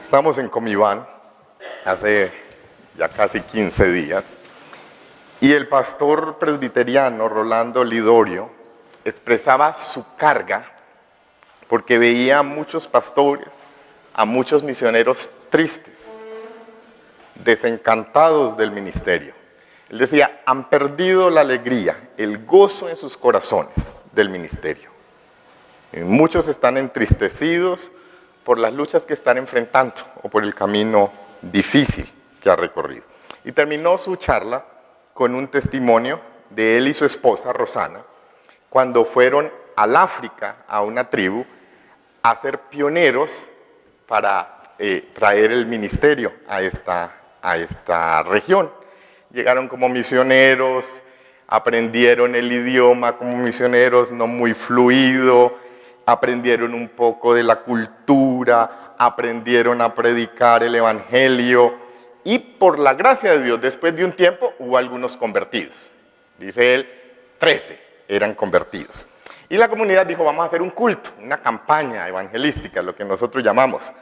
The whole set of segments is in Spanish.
Estamos en Comiván hace ya casi 15 días y el pastor presbiteriano Rolando Lidorio expresaba su carga porque veía a muchos pastores, a muchos misioneros tristes, desencantados del ministerio. Él decía, han perdido la alegría, el gozo en sus corazones del ministerio. Y muchos están entristecidos por las luchas que están enfrentando o por el camino difícil que ha recorrido. Y terminó su charla con un testimonio de él y su esposa, Rosana, cuando fueron al África, a una tribu, a ser pioneros para traer el ministerio a esta región. Llegaron como misioneros, aprendieron el idioma como misioneros, no muy fluido, aprendieron un poco de la cultura, aprendieron a predicar el evangelio y por la gracia de Dios, después de un tiempo, hubo algunos convertidos. Dice él, 13 eran convertidos. Y la comunidad dijo, vamos a hacer un culto, una campaña evangelística, lo que nosotros llamamos,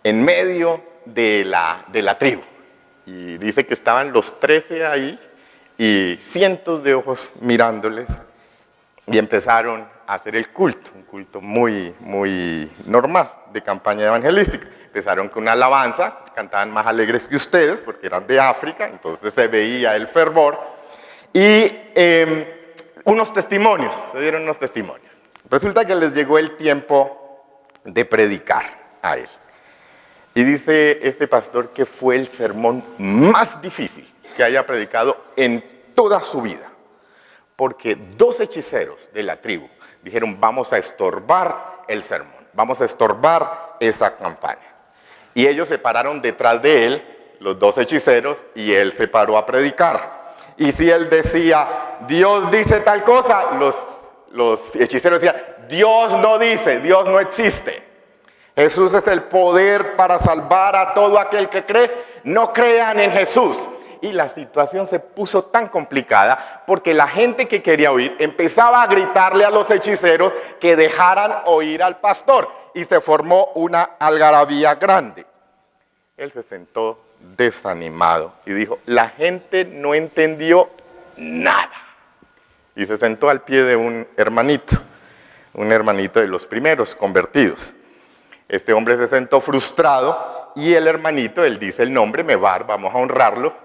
en medio de la tribu. Y dice que estaban los 13 ahí y cientos de ojos mirándoles y empezaron a hacer el culto, un culto muy normal de campaña evangelística. Empezaron con una alabanza, cantaban más alegres que ustedes porque eran de África, entonces se veía el fervor. Y unos testimonios, se dieron unos testimonios. Resulta que les llegó el tiempo de predicar a él. Y dice este pastor que fue el sermón más difícil que haya predicado en toda su vida. Porque 2 hechiceros de la tribu dijeron, vamos a estorbar el sermón, vamos a estorbar esa campaña. Y ellos se pararon detrás de él, los 2 hechiceros, y él se paró a predicar. Y si él decía, Dios dice tal cosa, los hechiceros decían, Dios no dice, Dios no existe. Jesús es el poder para salvar a todo aquel que cree, no crean en Jesús. Y la situación se puso tan complicada porque la gente que quería oír empezaba a gritarle a los hechiceros que dejaran oír al pastor y se formó una algarabía grande. Él se sentó desanimado y dijo, la gente no entendió nada. Y se sentó al pie de un hermanito de los primeros convertidos. Este hombre se sentó frustrado y el hermanito, él dice el nombre, Mevar, vamos a honrarlo.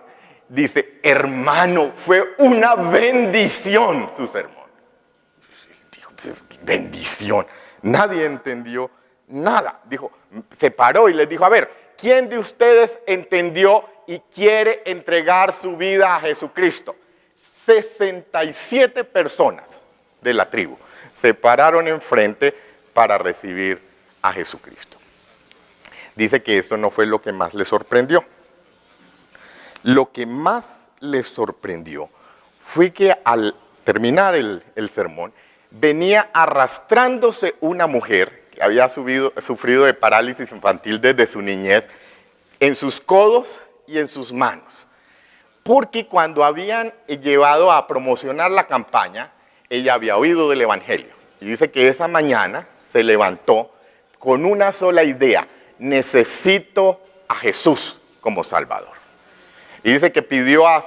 Dice, hermano, fue una bendición su sermón. Dijo, pues, bendición. Nadie entendió nada. Dijo, se paró y les dijo, a ver, ¿quién de ustedes entendió y quiere entregar su vida a Jesucristo? 67 personas de la tribu se pararon enfrente para recibir a Jesucristo. Dice que esto no fue lo que más le sorprendió. Lo que más les sorprendió fue que al terminar el sermón, venía arrastrándose una mujer que había sufrido de parálisis infantil desde su niñez, en sus codos y en sus manos. Porque cuando habían llevado a promocionar la campaña, ella había oído del evangelio. Y dice que esa mañana se levantó con una sola idea, necesito a Jesús como Salvador. Y dice que pidió a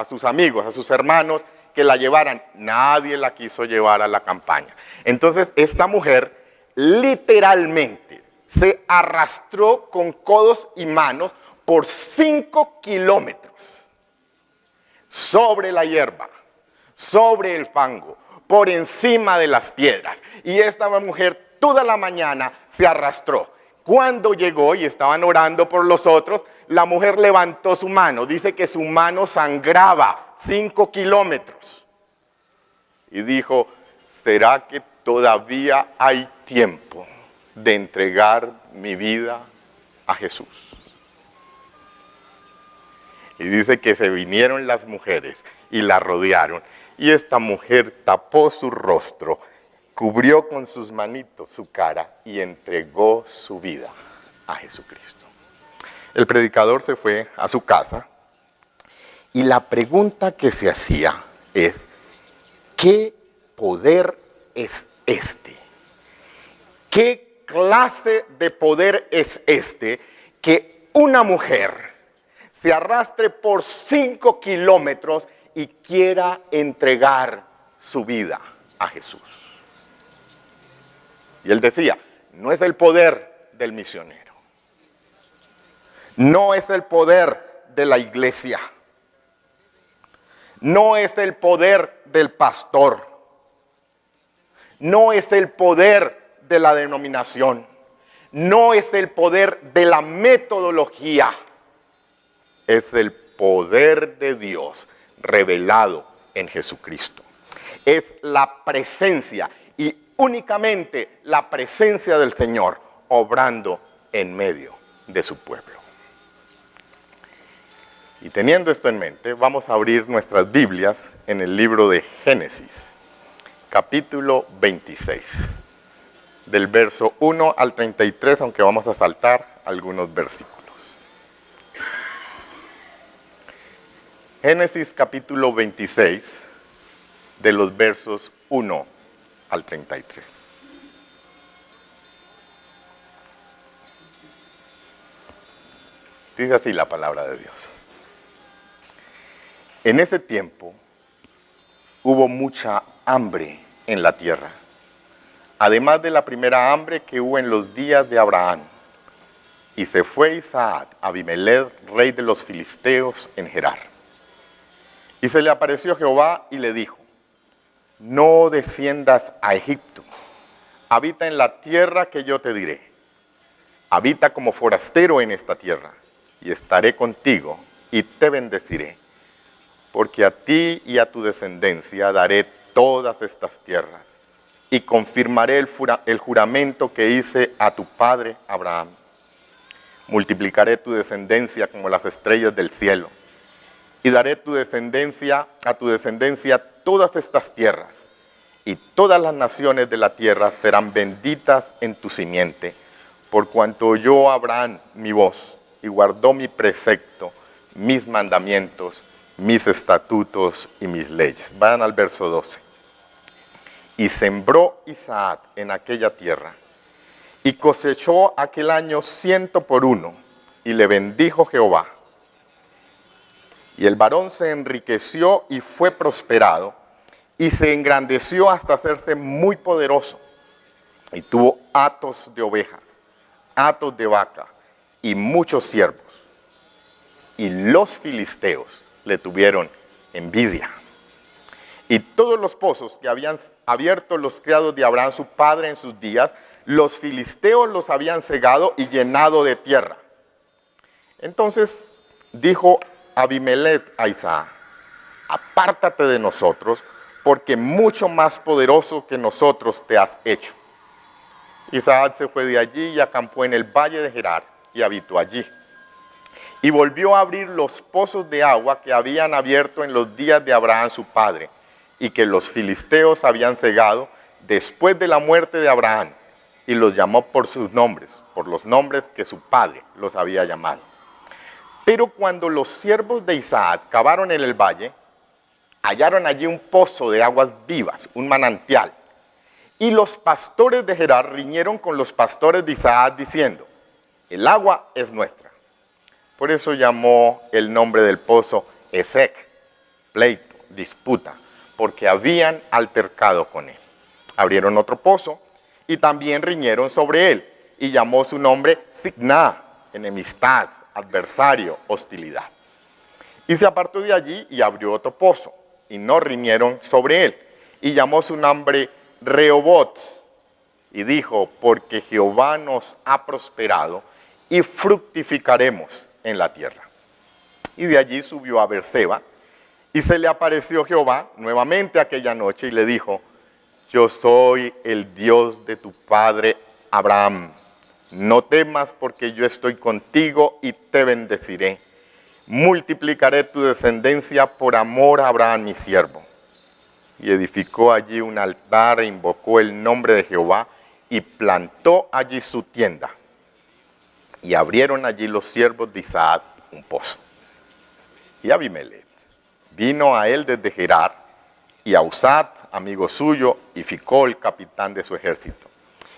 sus amigos, a sus hermanos, que la llevaran. Nadie la quiso llevar a la campaña. Entonces, esta mujer literalmente se arrastró con codos y manos por 5 kilómetros. Sobre la hierba, sobre el fango, por encima de las piedras. Y esta mujer toda la mañana se arrastró. Cuando llegó y estaban orando por los otros, la mujer levantó su mano. Dice que su mano sangraba 5 kilómetros. Y dijo, ¿será que todavía hay tiempo de entregar mi vida a Jesús? Y dice que se vinieron las mujeres y la rodearon. Y esta mujer tapó su rostro, cubrió con sus manitos su cara y entregó su vida a Jesucristo. El predicador se fue a su casa y la pregunta que se hacía es, ¿qué poder es este? ¿Qué clase de poder es este que una mujer se arrastre por 5 kilómetros y quiera entregar su vida a Jesús. Y él decía, no es el poder del misionero, no es el poder de la iglesia, no es el poder del pastor, no es el poder de la denominación, no es el poder de la metodología, es el poder de Dios revelado en Jesucristo. Es la presencia y únicamente la presencia del Señor obrando en medio de su pueblo. Y teniendo esto en mente, vamos a abrir nuestras Biblias en el libro de Génesis, capítulo 26, del verso 1 al 33, aunque vamos a saltar algunos versículos. Génesis capítulo 26, de los versos 1 al 33. Dice así la palabra de Dios. En ese tiempo hubo mucha hambre en la tierra, además de la primera hambre que hubo en los días de Abraham. Y se fue Isaac a Abimelech, rey de los filisteos, en Gerar. Y se le apareció Jehová y le dijo, no desciendas a Egipto, habita en la tierra que yo te diré. Habita como forastero en esta tierra, y estaré contigo, y te bendeciré, porque a ti y a tu descendencia daré todas estas tierras, y confirmaré el juramento que hice a tu padre Abraham. Multiplicaré tu descendencia como las estrellas del cielo, y daré a tu descendencia todas estas tierras, y todas las naciones de la tierra serán benditas en tu simiente, por cuanto oyó Abraham mi voz, y guardó mi precepto, mis mandamientos, mis estatutos y mis leyes. Vayan al verso 12. Y sembró Isaac en aquella tierra, y cosechó aquel año 100 por 1, y le bendijo Jehová. Y el varón se enriqueció y fue prosperado, y se engrandeció hasta hacerse muy poderoso, y tuvo hatos de ovejas, hatos de vaca, y muchos siervos. Y los filisteos le tuvieron envidia. Y todos los pozos que habían abierto los criados de Abraham su padre en sus días, los filisteos los habían cegado y llenado de tierra. Entonces dijo Abimelech a Isaac, apártate de nosotros, porque mucho más poderoso que nosotros te has hecho. Isaac se fue de allí y acampó en el valle de Gerar y habitó allí. Y volvió a abrir los pozos de agua que habían abierto en los días de Abraham su padre, y que los filisteos habían cegado después de la muerte de Abraham, y los llamó por sus nombres, por los nombres que su padre los había llamado. Pero cuando los siervos de Isaac cavaron en el valle, hallaron allí un pozo de aguas vivas, un manantial. Y los pastores de Gerar riñeron con los pastores de Isaac diciendo, el agua es nuestra. Por eso llamó el nombre del pozo Esek, pleito, disputa, porque habían altercado con él. Abrieron otro pozo y también riñeron sobre él, y llamó su nombre Signá, enemistad, adversario, hostilidad. Y se apartó de allí y abrió otro pozo, y no riñeron sobre él, y llamó su nombre Rehobot, y dijo, porque Jehová nos ha prosperado, y fructificaremos en la tierra. Y de allí subió a Beerseba, y se le apareció Jehová nuevamente aquella noche, y le dijo, yo soy el Dios de tu padre Abraham. No temas, porque yo estoy contigo y te bendeciré. Multiplicaré tu descendencia por amor a Abraham mi siervo. Y edificó allí un altar e invocó el nombre de Jehová y plantó allí su tienda. Y abrieron allí los siervos de Isaac un pozo. Y Abimelech vino a él desde Gerar, y a Usat, amigo suyo, y Ficol, capitán de su ejército.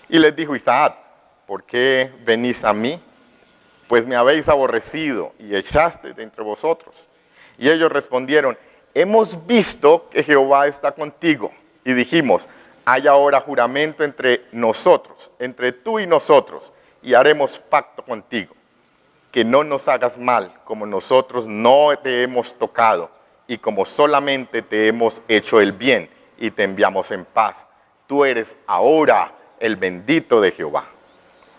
Y les dijo Isaac, ¿por qué venís a mí? pues me habéis aborrecido y echaste de entre vosotros. Y ellos respondieron, hemos visto que Jehová está contigo. Y dijimos, hay ahora juramento entre nosotros, entre tú y nosotros, y haremos pacto contigo, que no nos hagas mal, como nosotros no te hemos tocado, y como solamente te hemos hecho el bien, y te enviamos en paz. Tú eres ahora el bendito de Jehová.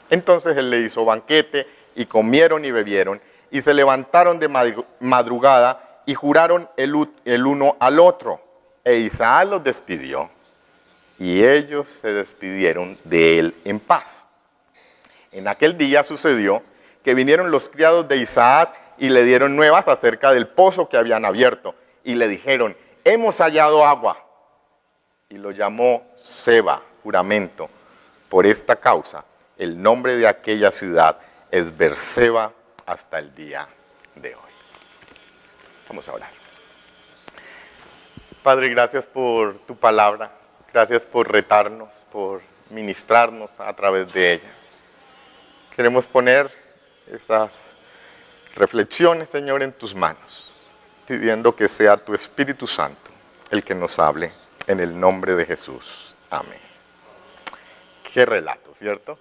Entonces él le hizo banquete, y comieron y bebieron, y se levantaron de madrugada, y juraron el uno al otro. E Isaac los despidió, y ellos se despidieron de él en paz. En aquel día sucedió que vinieron los criados de Isaac y le dieron nuevas acerca del pozo que habían abierto, y le dijeron, hemos hallado agua. Y lo llamó Seba, juramento. Por esta causa, el nombre de aquella ciudad es Beerseba hasta el día de hoy. Vamos a orar. Padre, gracias por tu palabra. Gracias por retarnos, por ministrarnos a través de ella. Queremos poner esas reflexiones, Señor, en tus manos, pidiendo que sea tu Espíritu Santo el que nos hable, en el nombre de Jesús. Amén. Qué relato, ¿cierto?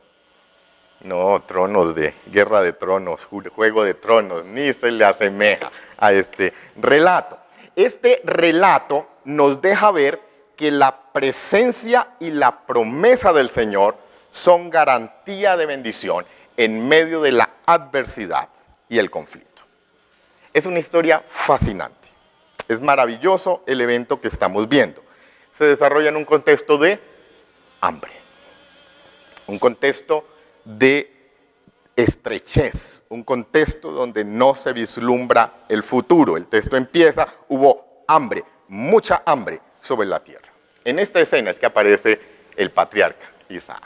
No, tronos de Guerra de Tronos, Juego de Tronos, ni se le asemeja a este relato. Este relato nos deja ver que la presencia y la promesa del Señor son garantía de bendición en medio de la adversidad y el conflicto. Es una historia fascinante. Es maravilloso el evento que estamos viendo. Se desarrolla en un contexto de hambre, un contexto de estrechez, un contexto donde no se vislumbra el futuro. El texto empieza, hubo hambre, mucha hambre sobre la tierra. En esta escena es que aparece el patriarca Isaac.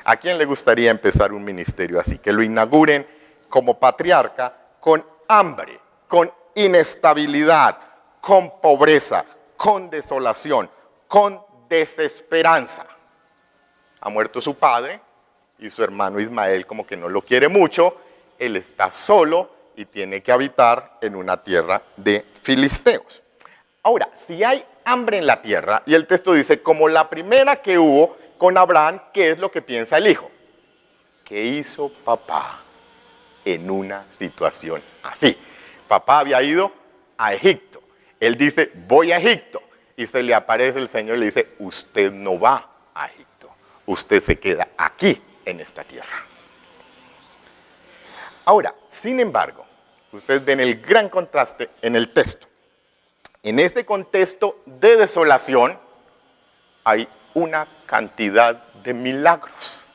¿A quién le gustaría empezar un ministerio así? Que lo inauguren como patriarca con hambre, con inestabilidad, con pobreza, con desolación, con desesperanza. Ha muerto su padre y su hermano Ismael como que no lo quiere mucho. Él está solo y tiene que habitar en una tierra de filisteos. Ahora, si hay hambre en la tierra, y el texto dice, como la primera que hubo con Abraham, ¿qué es lo que piensa el hijo? ¿Qué hizo papá en una situación así? Papá había ido a Egipto. Él dice, voy a Egipto. Y se le aparece el Señor y le dice, usted no va a Egipto. Usted se queda aquí en esta tierra. Ahora, sin embargo, ustedes ven el gran contraste en el texto. En este contexto de desolación hay una cantidad de milagros.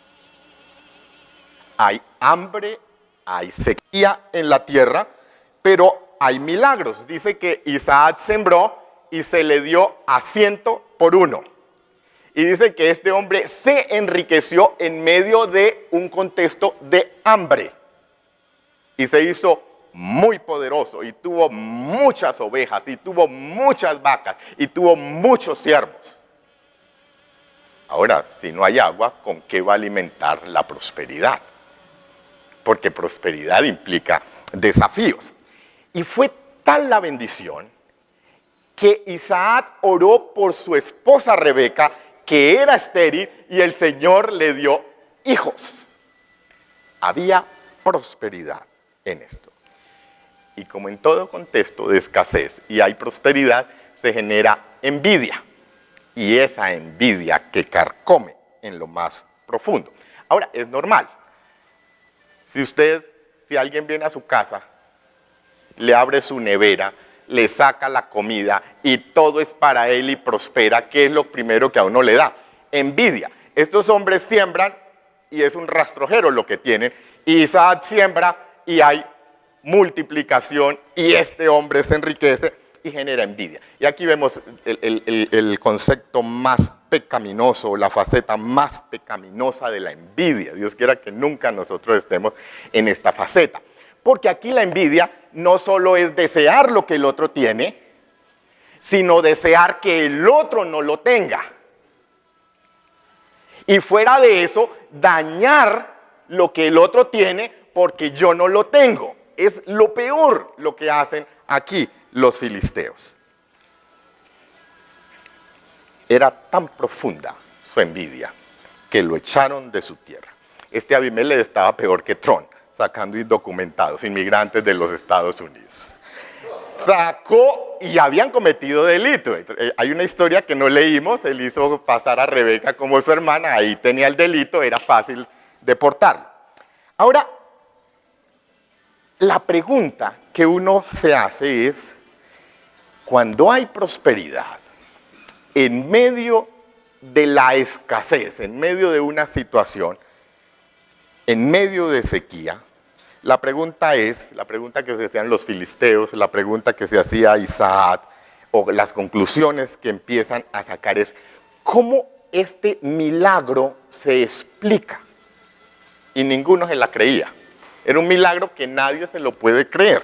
Hay hambre, hay sequía en la tierra, pero hay milagros. Dice que Isaac sembró y se le dio a 100 por 1. Y dice que este hombre se enriqueció en medio de un contexto de hambre. Y se hizo muy poderoso y tuvo muchas ovejas y tuvo muchas vacas y tuvo muchos siervos. Ahora, si no hay agua, ¿con qué va a alimentar la prosperidad? Porque prosperidad implica desafíos. Y fue tal la bendición que Isaac oró por su esposa Rebeca, que era estéril, y el Señor le dio hijos. Había prosperidad en esto. Y como en todo contexto de escasez y hay prosperidad, se genera envidia. Y esa envidia que carcome en lo más profundo. Ahora, es normal. Si alguien viene a su casa, le abre su nevera, le saca la comida y todo es para él y prospera, ¿qué es lo primero que a uno le da? Envidia. Estos hombres siembran y es un rastrojero lo que tienen. Y Isaac siembra y hay multiplicación y este hombre se enriquece y genera envidia. Y aquí vemos el concepto más pecaminoso, la faceta más pecaminosa de la envidia. Dios quiera que nunca nosotros estemos en esta faceta. Porque aquí la envidia no solo es desear lo que el otro tiene, sino desear que el otro no lo tenga. Y fuera de eso, dañar lo que el otro tiene porque yo no lo tengo. Es lo peor lo que hacen aquí los filisteos. Era tan profunda su envidia que lo echaron de su tierra. Este Abimelech estaba peor que Trump, sacando indocumentados, inmigrantes de los Estados Unidos. Sacó y habían cometido delito. Hay una historia que no leímos, él hizo pasar a Rebeca como su hermana, ahí tenía el delito, era fácil deportarlo. Ahora, la pregunta que uno se hace es, cuando hay prosperidad, en medio de la escasez, en medio de una situación, en medio de sequía, la pregunta es, la pregunta que se hacían los filisteos, la pregunta que se hacía Isaac, o las conclusiones que empiezan a sacar es, ¿cómo este milagro se explica? Y ninguno se la creía. Era un milagro que nadie se lo puede creer.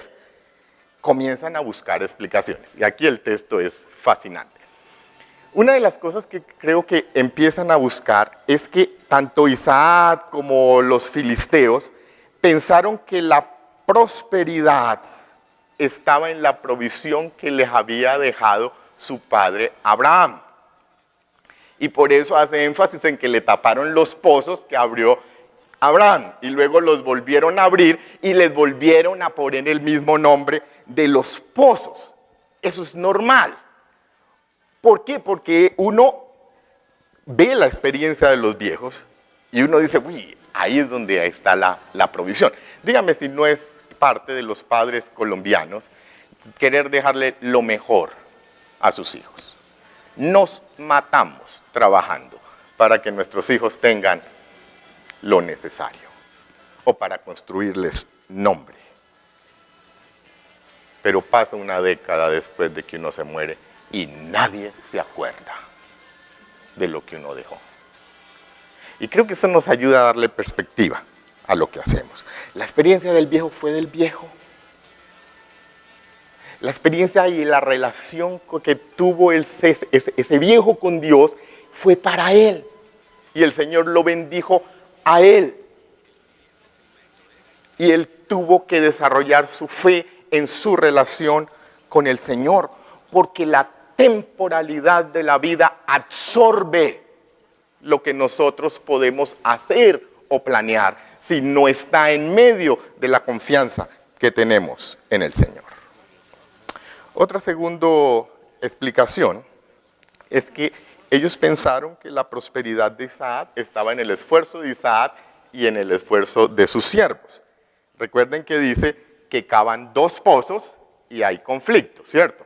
Comienzan a buscar explicaciones. Y aquí el texto es fascinante. Una de las cosas que creo que empiezan a buscar es que tanto Isaac como los filisteos pensaron que la prosperidad estaba en la provisión que les había dejado su padre Abraham. Y por eso hace énfasis en que le taparon los pozos que abrió Abraham. Y luego los volvieron a abrir y les volvieron a poner el mismo nombre de los pozos. Eso es normal. ¿Por qué? Porque uno ve la experiencia de los viejos y uno dice, uy, ahí es donde está la provisión. Dígame si no es parte de los padres colombianos querer dejarle lo mejor a sus hijos. Nos matamos trabajando para que nuestros hijos tengan lo necesario o para construirles nombre. Pero pasa una década después de que uno se muere y nadie se acuerda de lo que uno dejó. Y creo que eso nos ayuda a darle perspectiva a lo que hacemos. La experiencia del viejo fue del viejo. La experiencia y la relación que tuvo ese viejo con Dios fue para él. Y el Señor lo bendijo a él. Y él tuvo que desarrollar su fe en su relación con el Señor. Porque la temporalidad de la vida absorbe lo que nosotros podemos hacer o planear si no está en medio de la confianza que tenemos en el Señor. Otra segunda explicación es que ellos pensaron que la prosperidad de Isaac estaba en el esfuerzo de Isaac y en el esfuerzo de sus siervos. Recuerden que dice que cavan dos pozos y hay conflicto, ¿cierto?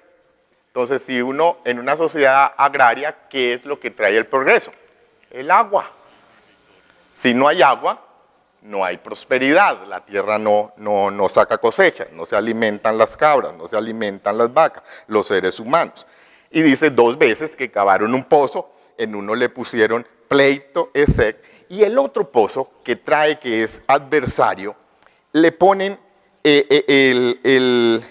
Entonces, si uno en una sociedad agraria, ¿qué es lo que trae el progreso? El agua. Si no hay agua, no hay prosperidad. La tierra no saca cosecha, no se alimentan las cabras, no se alimentan las vacas, los seres humanos. Y dice 2 veces que cavaron un pozo, en uno le pusieron pleito, Esec, y el otro pozo que trae, que es adversario, le ponen el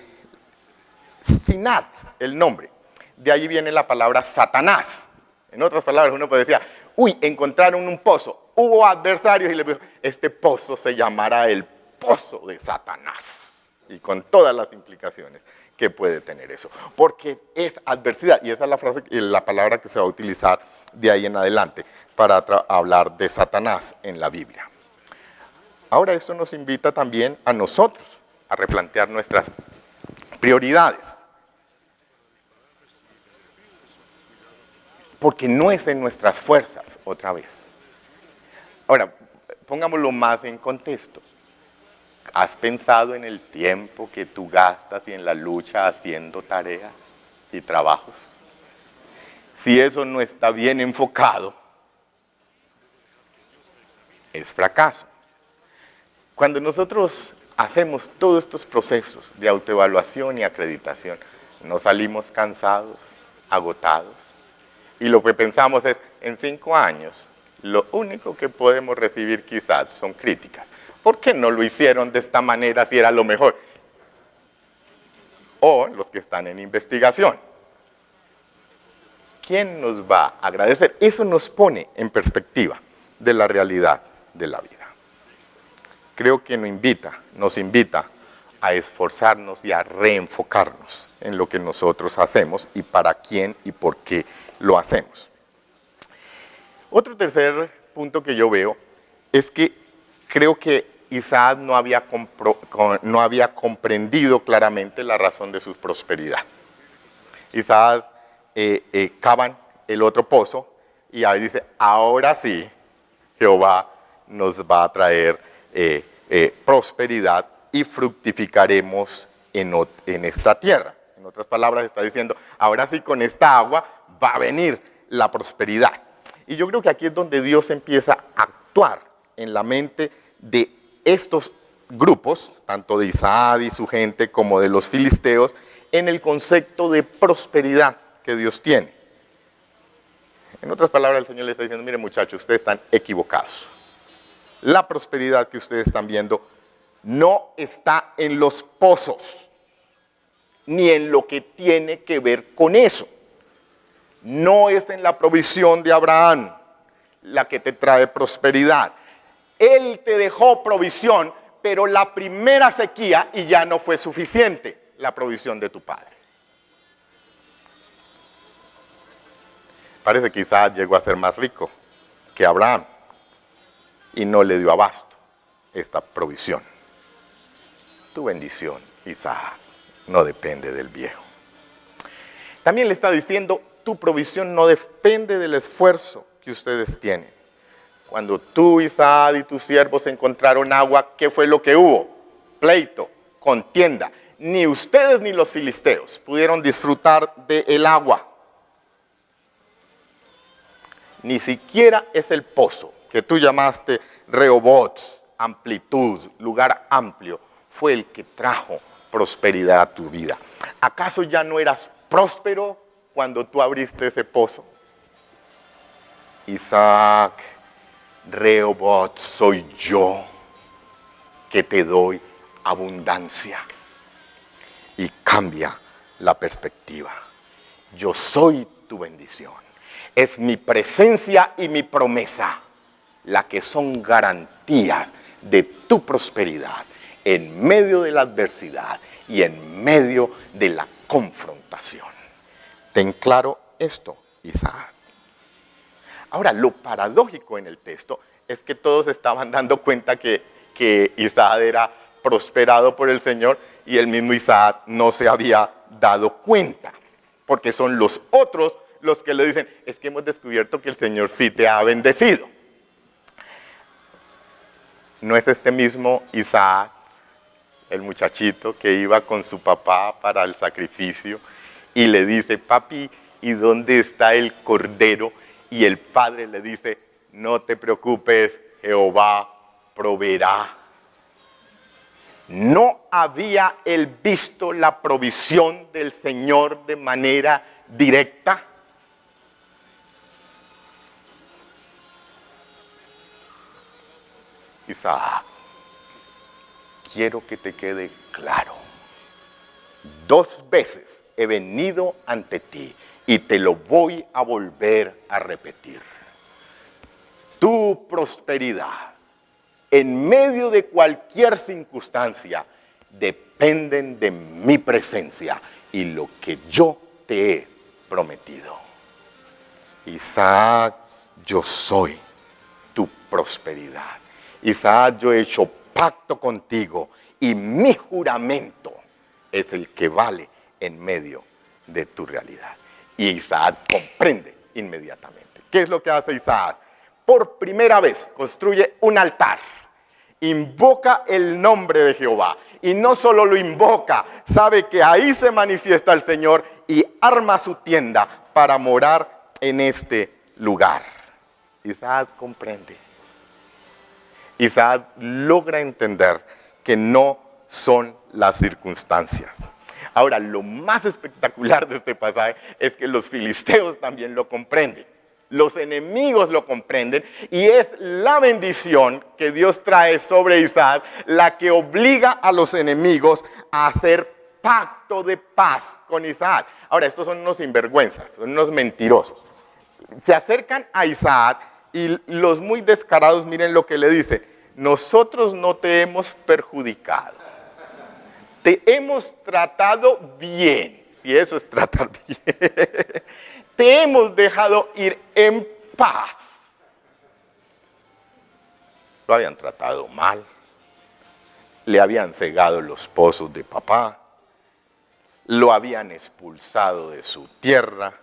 Sinat, el nombre. De ahí viene la palabra Satanás. En otras palabras, uno puede decir, uy, encontraron un pozo, hubo adversarios y le dijo, este pozo se llamará el pozo de Satanás. Y con todas las implicaciones que puede tener eso. Porque es adversidad, y esa es la frase, la palabra que se va a utilizar de ahí en adelante para hablar de Satanás en la Biblia. Ahora esto nos invita también a nosotros a replantear nuestras prioridades. Porque no es en nuestras fuerzas, otra vez. Ahora, pongámoslo más en contexto. ¿Has pensado en el tiempo que tú gastas y en la lucha haciendo tareas y trabajos? Si eso no está bien enfocado, es fracaso. Cuando nosotros hacemos todos estos procesos de autoevaluación y acreditación, nos salimos cansados, agotados, y lo que pensamos es, en 5 años, lo único que podemos recibir quizás son críticas. ¿Por qué no lo hicieron de esta manera si era lo mejor? O los que están en investigación. ¿Quién nos va a agradecer? Eso nos pone en perspectiva de la realidad de la vida. creo que nos invita a esforzarnos y a reenfocarnos en lo que nosotros hacemos y para quién y por qué lo hacemos. Otro tercer punto que yo veo es que creo que Isaac no había comprendido claramente la razón de su prosperidad. Isaac cavan el otro pozo y ahí dice, ahora sí, Jehová nos va a traer prosperidad y fructificaremos en esta tierra. En otras palabras, está diciendo, ahora sí con esta agua va a venir la prosperidad. Y yo creo que aquí es donde Dios empieza a actuar en la mente de estos grupos, tanto de Isaac y su gente como de los filisteos, en el concepto de prosperidad que Dios tiene. En otras palabras, el Señor le está diciendo, miren muchachos, ustedes están equivocados. La prosperidad que ustedes están viendo no está en los pozos, ni en lo que tiene que ver con eso. No es en la provisión de Abraham la que te trae prosperidad. Él te dejó provisión, pero la primera sequía y ya no fue suficiente la provisión de tu padre. Parece que Isaac llegó a ser más rico que Abraham y no le dio abasto esta provisión. Tu bendición, Isaac, no depende del viejo. También le está diciendo, tu provisión no depende del esfuerzo que ustedes tienen. Cuando tú, Isaac, y tus siervos encontraron agua, ¿qué fue lo que hubo? Pleito, contienda. Ni ustedes ni los filisteos pudieron disfrutar del agua. Ni siquiera es el pozo que tú llamaste Rehobot, amplitud, lugar amplio, fue el que trajo prosperidad a tu vida. ¿Acaso ya no eras próspero cuando tú abriste ese pozo? Isaac, Rehobot, soy yo que te doy abundancia. Y cambia la perspectiva. Yo soy tu bendición. Es mi presencia y mi promesa la que son garantías de tu prosperidad en medio de la adversidad y en medio de la confrontación. Ten claro esto, Isaac. Ahora, lo paradójico en el texto es que todos estaban dando cuenta que Isaac era prosperado por el Señor y el mismo Isaac no se había dado cuenta, porque son los otros los que le dicen, es que hemos descubierto que el Señor sí te ha bendecido. ¿No es este mismo Isaac, el muchachito que iba con su papá para el sacrificio y le dice, papi, ¿y dónde está el cordero? Y el padre le dice, no te preocupes, Jehová proveerá. ¿No había él visto la provisión del Señor de manera directa? Isaac, quiero que te quede claro. 2 veces he venido ante ti y te lo voy a volver a repetir. Tu prosperidad en medio de cualquier circunstancia dependen de mi presencia y lo que yo te he prometido. Isaac, yo soy tu prosperidad. Isaac, yo he hecho pacto contigo y mi juramento es el que vale en medio de tu realidad. Y Isaac comprende inmediatamente. ¿Qué es lo que hace Isaac? Por primera vez construye un altar, invoca el nombre de Jehová y no solo lo invoca, sabe que ahí se manifiesta el Señor y arma su tienda para morar en este lugar. Isaac comprende. Isaac logra entender que no son las circunstancias. Ahora, lo más espectacular de este pasaje es que los filisteos también lo comprenden. Los enemigos lo comprenden y es la bendición que Dios trae sobre Isaac la que obliga a los enemigos a hacer pacto de paz con Isaac. Ahora, estos son unos sinvergüenzas, son unos mentirosos. Se acercan a Isaac y los muy descarados, miren lo que le dice. nosotros no te hemos perjudicado. Te hemos tratado bien. Si eso es tratar bien. Te hemos dejado ir en paz. Lo habían tratado mal. Le habían cegado los pozos de papá. Lo habían expulsado de su tierra.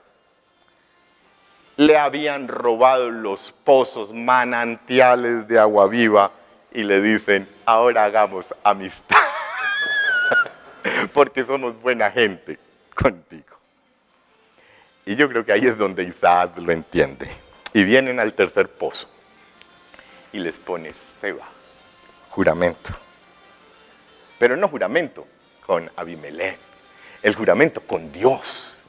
Le habían robado los pozos manantiales de agua viva y le dicen, ahora hagamos amistad, porque somos buena gente contigo. Y yo creo que ahí es donde Isaac lo entiende. Y vienen al tercer pozo y les pone Seba, juramento. Pero no juramento con Abimelech, el juramento con Dios,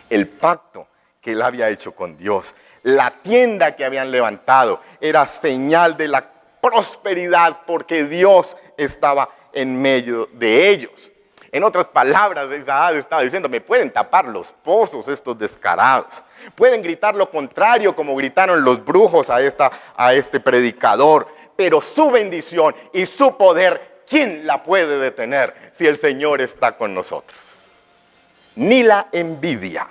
el pacto que él había hecho con Dios. La tienda que habían levantado era señal de la prosperidad porque Dios estaba en medio de ellos. En otras palabras, Isaac estaba diciendo, me pueden tapar los pozos estos descarados. Pueden gritar lo contrario como gritaron los brujos a este predicador. Pero su bendición y su poder, ¿quién la puede detener si el Señor está con nosotros? Ni la envidia.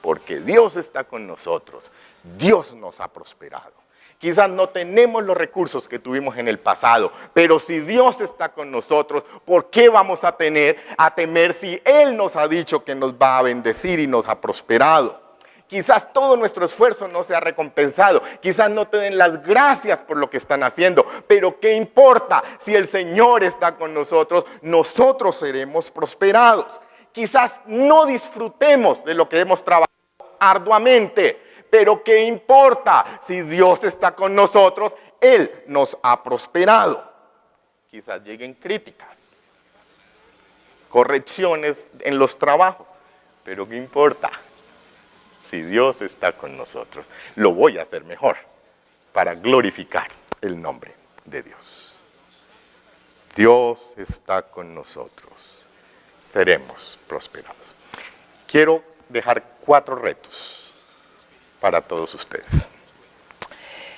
Porque Dios está con nosotros, Dios nos ha prosperado. Quizás no tenemos los recursos que tuvimos en el pasado, pero si Dios está con nosotros, ¿por qué vamos a temer si Él nos ha dicho que nos va a bendecir y nos ha prosperado? Quizás todo nuestro esfuerzo no sea recompensado, quizás no te den las gracias por lo que están haciendo, pero ¿qué importa? Si el Señor está con nosotros, nosotros seremos prosperados. Quizás no disfrutemos de lo que hemos trabajado arduamente, pero ¿qué importa? Si Dios está con nosotros, Él nos ha prosperado. Quizás lleguen críticas, correcciones en los trabajos, pero ¿qué importa? Si Dios está con nosotros, lo voy a hacer mejor para glorificar el nombre de Dios. Dios está con nosotros, seremos prosperados. Quiero dejar 4 retos para todos ustedes.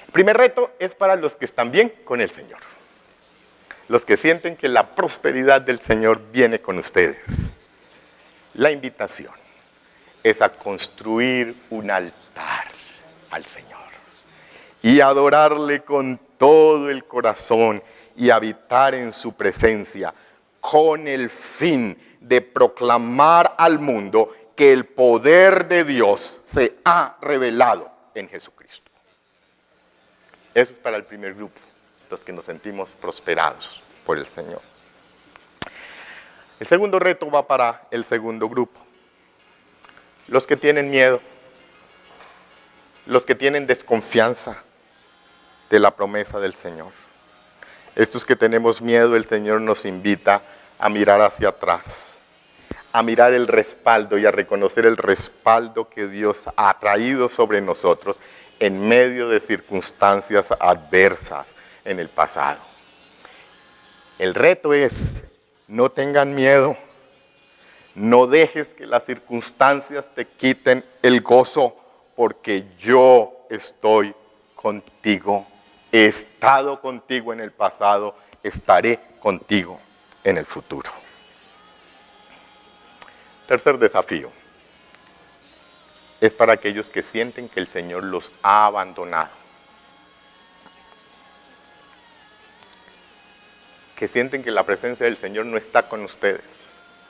El primer reto es para los que están bien con el Señor. Los que sienten que la prosperidad del Señor viene con ustedes. La invitación es a construir un altar al Señor y adorarle con todo el corazón y habitar en su presencia con el fin de proclamar al mundo que el poder de Dios se ha revelado en Jesucristo. Eso es para el primer grupo, los que nos sentimos prosperados por el Señor. El segundo reto va para el segundo grupo. Los que tienen miedo, los que tienen desconfianza de la promesa del Señor. Estos que tenemos miedo, el Señor nos invita a mirar hacia atrás, a mirar el respaldo y a reconocer el respaldo que Dios ha traído sobre nosotros en medio de circunstancias adversas en el pasado. El reto es, no tengan miedo, no dejes que las circunstancias te quiten el gozo, porque yo estoy contigo. He estado contigo en el pasado, estaré contigo en el futuro. Tercer desafío es para aquellos que sienten que el Señor los ha abandonado, que sienten que la presencia del Señor no está con ustedes,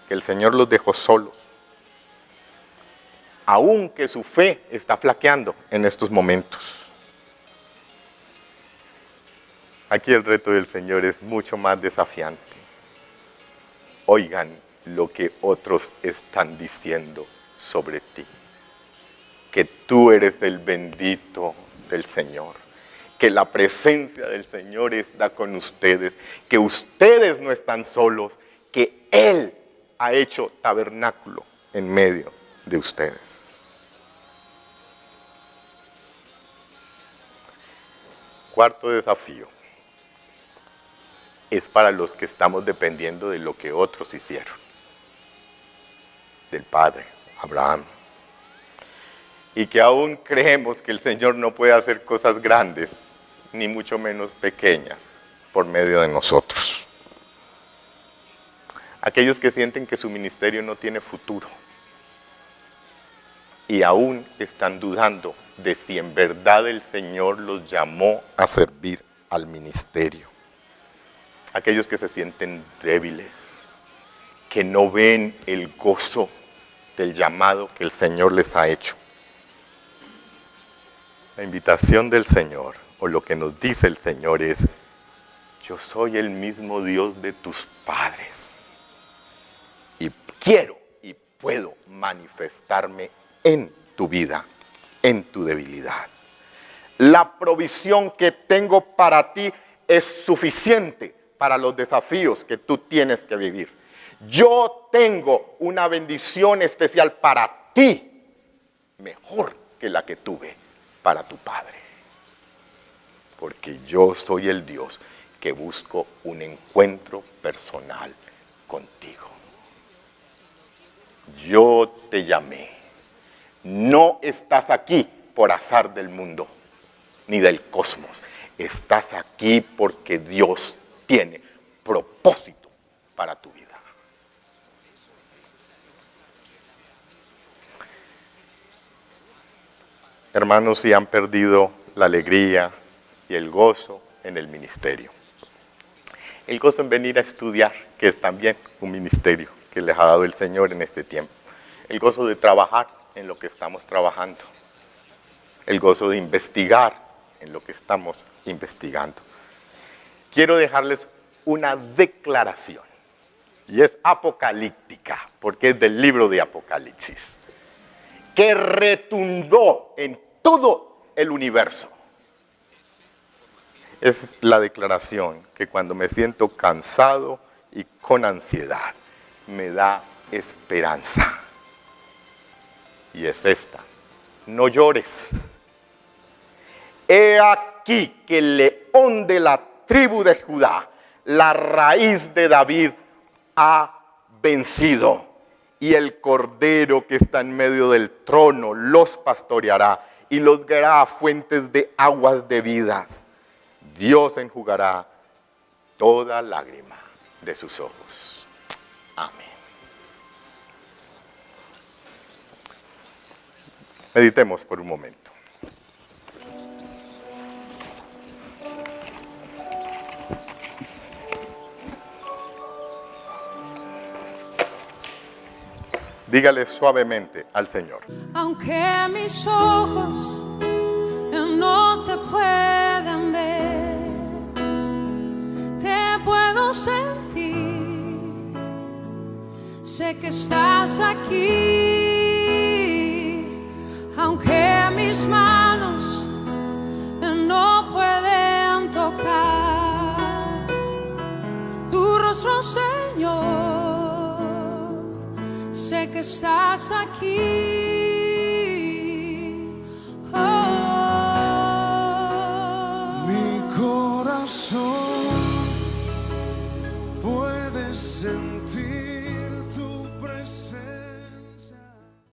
que el Señor los dejó solos, aunque su fe está flaqueando en estos momentos. Aquí el reto del Señor es mucho más desafiante. Oigan lo que otros están diciendo sobre ti, que tú eres el bendito del Señor, que la presencia del Señor está con ustedes, que ustedes no están solos, que Él ha hecho tabernáculo en medio de ustedes. Cuarto desafío es para los que estamos dependiendo de lo que otros hicieron, del Padre Abraham, y que aún creemos que el Señor no puede hacer cosas grandes, ni mucho menos pequeñas, por medio de nosotros. Aquellos que sienten que su ministerio no tiene futuro y aún están dudando de si en verdad el Señor los llamó a servir al ministerio. Aquellos que se sienten débiles, que no ven el gozo del llamado que el Señor les ha hecho. La invitación del Señor, o lo que nos dice el Señor es: yo soy el mismo Dios de tus padres y quiero y puedo manifestarme en tu vida, en tu debilidad. La provisión que tengo para ti es suficiente para los desafíos que tú tienes que vivir. Yo tengo una bendición especial para ti, mejor que la que tuve para tu padre. Porque yo soy el Dios que busco un encuentro personal contigo. Yo te llamé. No estás aquí por azar del mundo ni del cosmos. Estás aquí porque Dios tiene propósito para tu vida. Hermanos, si han perdido la alegría y el gozo en el ministerio. El gozo en venir a estudiar, que es también un ministerio que les ha dado el Señor en este tiempo. El gozo de trabajar en lo que estamos trabajando. El gozo de investigar en lo que estamos investigando. Quiero dejarles una declaración, y es apocalíptica, porque es del libro de Apocalipsis, que retundó en todo el universo. Es la declaración que cuando me siento cansado y con ansiedad, me da esperanza. Y es esta: no llores. He aquí que el león de la tribu de Judá, la raíz de David, ha vencido. Y el cordero que está en medio del trono los pastoreará y los guiará a fuentes de aguas de vidas. Dios enjugará toda lágrima de sus ojos. Amén. Meditemos por un momento. Dígale suavemente al Señor: aunque mis ojos no te puedan ver, te puedo sentir. Sé que estás aquí, aunque mis manos no pueden tocar tu rostro, Señor. Sé que estás aquí. Oh. Mi corazón puede sentir